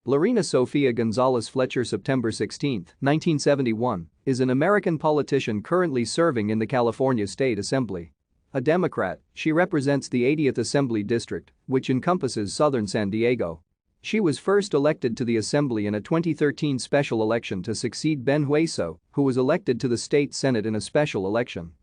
Lorena Sofia Gonzalez Fletcher, September 16, 1971, is an American politician currently serving in the California State Assembly. A Democrat, she represents the 80th Assembly District, which encompasses southern San Diego. She was first elected to the Assembly in a 2013 special election to succeed Ben Hueso, who was elected to the state Senate in a special election.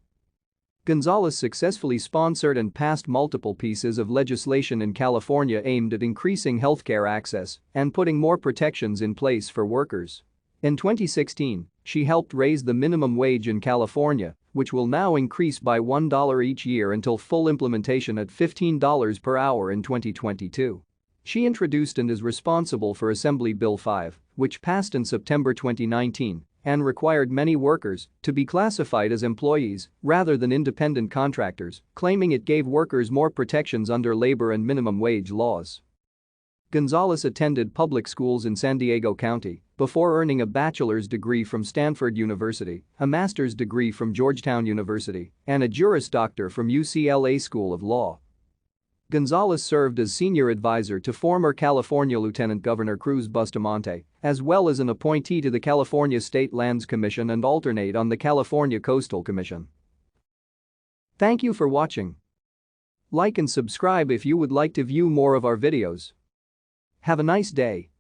Gonzalez successfully sponsored and passed multiple pieces of legislation in California aimed at increasing healthcare access and putting more protections in place for workers. In 2016, she helped raise the minimum wage in California, which will now increase by $1 each year until full implementation at $15 per hour in 2022. She introduced and is responsible for Assembly Bill 5, which passed in September 2019 and required many workers to be classified as employees rather than independent contractors, claiming it gave workers more protections under labor and minimum wage laws. Gonzalez attended public schools in San Diego County before earning a bachelor's degree from Stanford University, a master's degree from Georgetown University, and a Juris Doctor from UCLA School of Law. Gonzalez served as senior advisor to former California Lieutenant Governor Cruz Bustamante, as well as an appointee to the California State Lands Commission and alternate on the California Coastal Commission. Thank you for watching. Like and subscribe if you would like to view more of our videos. Have a nice day.